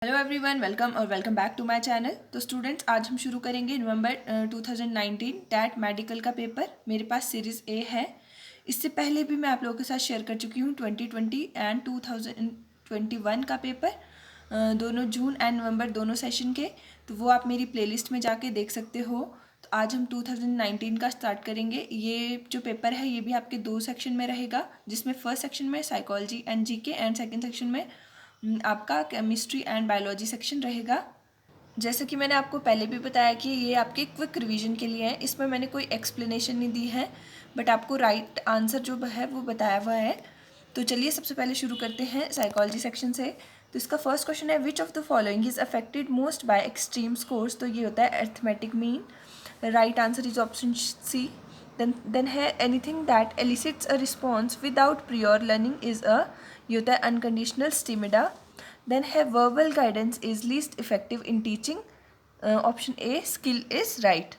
Hello everyone, welcome back to my channel. तो students, आज हम शुरू करेंगे नवंबर 2019 टैट मेडिकल का पेपर। मेरे पास सीरीज़ ए है। इससे पहले भी मैं आप लोगों के साथ शेयर कर चुकी हूँ 2020 एंड 2021 का पेपर, दोनों जून एंड नवंबर दोनों सेशन के। तो वो आप मेरी प्लेलिस्ट में जाके देख सकते हो। तो आज हम 2019 का स्टार्ट करेंगे। ये जो पेपर है ये भी आपके दो सेक्शन में रहेगा, जिसमें फर्स्ट सेक्शन में psychology and GK and second section में आपका केमिस्ट्री एंड बायोलॉजी सेक्शन रहेगा। जैसे कि मैंने आपको पहले भी बताया कि ये आपके क्विक रिवीजन के लिए है। इसमें मैंने कोई एक्सप्लेनेशन नहीं दी है, बट आपको राइट आंसर जो है वो बताया हुआ है। तो चलिए सबसे पहले शुरू करते हैं साइकोलॉजी सेक्शन से। तो इसका फर्स्ट क्वेश्चन है, which of the following is affected most by extreme scores. तो ये होता है arithmetic mean. Right answer is option C. Then है anything that elicits a response without prior learning is a, ये होता है unconditional stimulus. Then have verbal guidance is least effective in teaching. Option A, skill is right.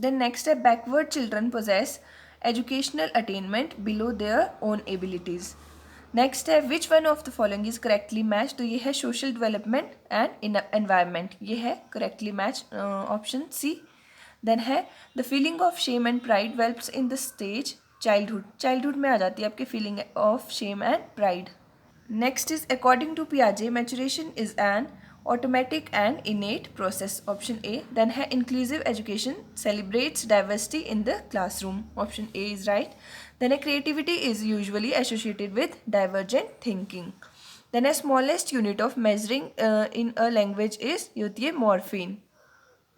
Then next step, backward children possess educational attainment below their own abilities. Next step, which one of the following is correctly matched? तो ये है social development and environment. ये है correctly matched, option C. Then है the feeling of shame and pride develops in the stage childhood. Childhood में आ जाती है आपकी feeling of shame and pride. Next is, according to Piaget, maturation is an automatic and innate process. Option A. Then है inclusive education celebrates diversity in the classroom. Option A is right. Then creativity is usually associated with divergent thinking. Then a smallest unit of measuring in a language is, ये होती है morpheme.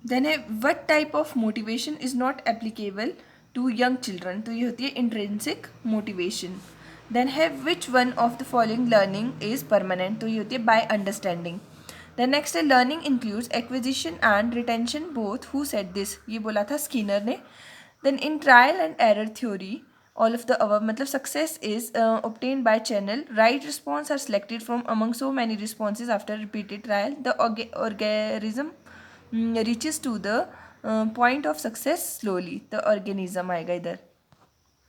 Then what type of motivation is not applicable to young children? तो ये होती है intrinsic motivation. Then which one of the following learning is permanent? तो ये होती है by understanding. The next है learning includes acquisition and retention both. Who said this? ये बोला था स्कीनर ने. Then in trial and error theory, all of the above मतलब success is obtained by channel. Right response are selected from among so many responses after repeated trial. The organism reaches to the point of success slowly. The organism आएगा इधर.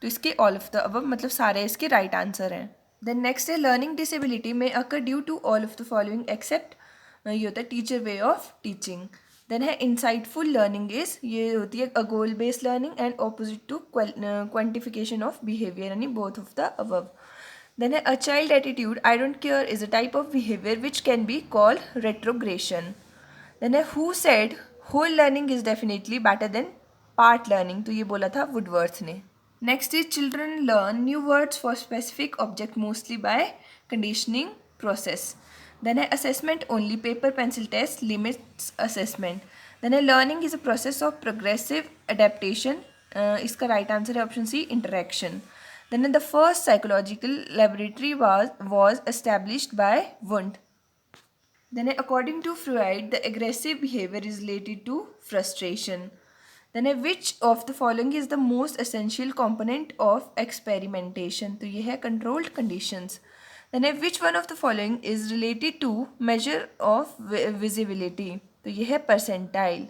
तो इसके all of the above मतलब सारे इसके right answer हैं. Then next है learning disability में occur due to all of the following except, ये होता है teacher way of teaching. Then है इंसाइटफुल लर्निंग इज, ये होती है a goal based learning and opposite to quantification of behaviour, यानी both of the above. Then है a child attitude I don't care is a type of behaviour which can be called retrogression. Then है who said whole learning is definitely better than part learning. तो ये बोला था Woodworth ने. Next is children learn new words for specific object mostly by conditioning process. Then assessment only paper pencil test limits assessment. Then learning is a process of progressive adaptation. इसका right answer है option C, interaction. Then the first psychological laboratory was established by Wundt. Then according to Freud, the aggressive behavior is related to frustration. Then which of the following is the most essential component of experimentation? तो ये है controlled conditions. Then which one of the following is related to measure of visibility? तो ये है percentile.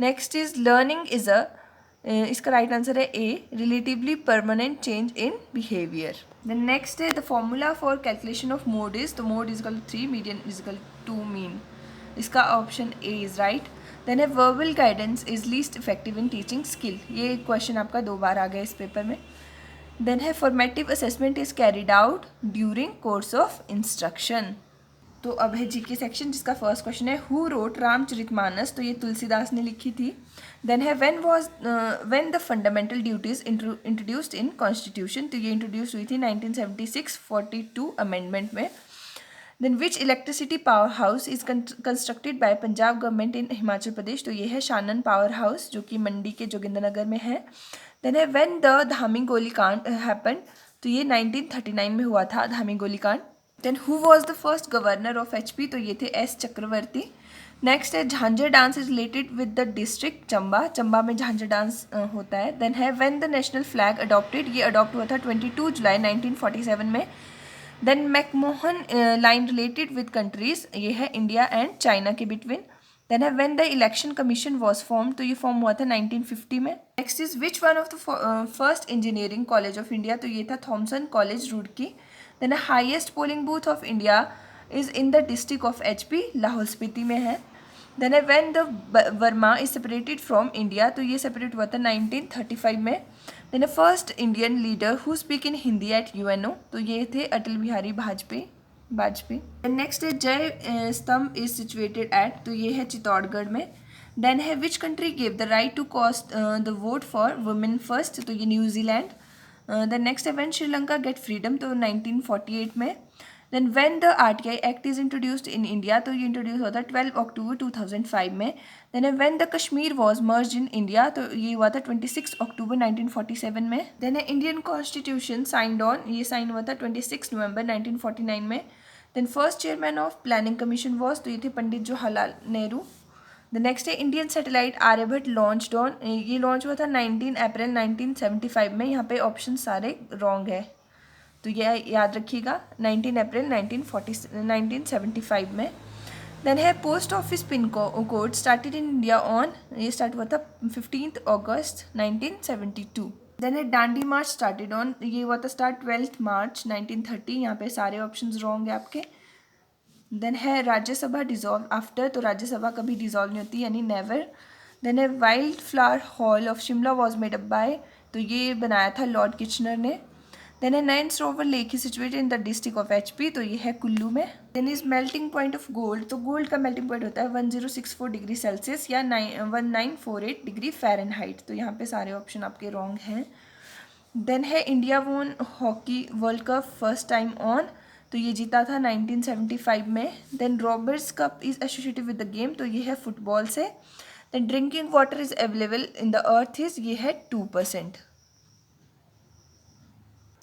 Next is learning is a, इसका right answer है A, relatively permanent change in behavior. Then next है the formula for calculation of mode is, तो mode is equal to 3, median is equal to mean. इसका ऑप्शन A is right. Then है verbal guidance is least effective in teaching skill. ये क्वेश्चन आपका 2 बार आ गया इस पेपर में. देन है formative assessment is carried out during course of instruction. तो अब है जीके सेक्शन, जिसका फर्स्ट क्वेश्चन है हु रोट रामचरितमानस. तो ये तुलसीदास ने लिखी थी. देन है when the fundamental duties introduced in constitution. तो ये इंट्रोड्यूस हुई थी 1976 42 अमेंडमेंट में. Then which electricity power house is constructed by Punjab government in Himachal Pradesh. तो ये है शानन पावर हाउस, जो कि मंडी के जोगिंद्रनगर में है. देन है व्हेन द धामी गोली कांड हैपन. तो ये 1939 में हुआ था धामी गोली कांड. Then who was the first governor of HP. तो ये थे एस चक्रवर्ती. नेक्स्ट है Jhanjhar dance is related with the district Chamba. Chamba में झांझर डांस होता है. देन है when the national flag adopted. ये अडॉप्ट हुआ था 22 जुलाई 1947 में. Then McMahon line related with countries, ये है इंडिया एंड चाइना के बिटवीन. देन है when the election commission was form. तो ये फॉर्म हुआ था 1950 में. Next is which one of the first engineering college of India. तो ये था Thomson college Roorkee. Then highest polling booth of India is in the district of HP, Lahaul Spiti में है। देन है when the Burma is separated from India, तो ये separate हुआ था 1935 में। देन है first Indian leader who speak in Hindi at UNO, तो ये थे अटल बिहारी वाजपेयी। नेक्स्ट है जय स्तंभ इज सिचुएटेड एट, तो ये है चित्तौड़गढ़ में। देन है which country gave the right to cast the vote for women first, तो ये न्यूजीलैंड। देन नेक्स्ट है व्हेन श्रीलंका गेट फ्रीडम, तो 1948 में। Then when the RTI act is introduced in India, तो ये इंट्रोड्यूस हुआ था 12 अक्टूबर 2005 में। Then when the Kashmir was merge in India, तो ये हुआ था 26 अक्टूबर 1947 में। Then Indian constitution signed on, ये साइन हुआ था 26 नवंबर 1949 में। Then first chairman of planning commission was, तो ये थे पंडित जवाहरलाल नेहरू। द नेक्स्ट है Indian satellite Aryabhata launched on, ये लॉन्च हुआ था 19 अप्रैल 1975 में। यहाँ पे ऑप्शन सारे रॉन्ग है, तो ये याद रखिएगा 19 अप्रैल 1975 में। देन है post office pin code started in India on, ये स्टार्ट हुआ था 15 अगस्त 1972। देन है डांडी मार्च स्टार्टेड ऑन, ये हुआ था स्टार्ट 12 मार्च 1930, यहाँ पे सारे ऑप्शंस रॉन्ग है आपके। देन है राज्यसभा डिजॉल्व आफ्टर, तो राज्यसभा कभी डिजॉल्व नहीं होती यानी नेवर। देन है wild flower hall of Shimla was made up by, तो ये बनाया था लॉर्ड किचनर ने। देन है Nain Sarovar lake he situated in the district of HP, तो ये है कुल्लू में। Then is melting point of gold, तो गोल्ड का मेल्टिंग पॉइंट होता है 1064 डिग्री सेल्सियस या 1948 डिग्री फ़ारेनहाइट, तो यहाँ पे सारे ऑप्शन आपके रॉन्ग हैं। देन है India won hockey world cup first time on, तो ये जीता था 1975 में। Then Roberts cup is associated with the game, तो ये है फुटबॉल से। Then drinking water is available in the earth is, ये है 2%।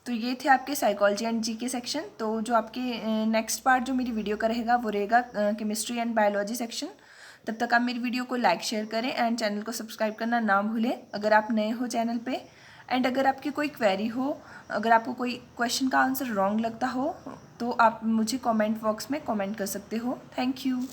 तो ये थे आपके साइकोलॉजी एंड GK सेक्शन। तो जो आपके नेक्स्ट पार्ट जो मेरी वीडियो का रहेगा वो रहेगा केमिस्ट्री एंड बायोलॉजी सेक्शन। तब तक आप मेरी वीडियो को लाइक शेयर करें एंड चैनल को सब्सक्राइब करना ना भूलें अगर आप नए हो चैनल पे। एंड अगर आपकी कोई क्वेरी हो, अगर आपको कोई क्वेश्चन का आंसर रॉन्ग लगता हो, तो आप मुझे कमेंट बॉक्स में कमेंट कर सकते हो। Thank you.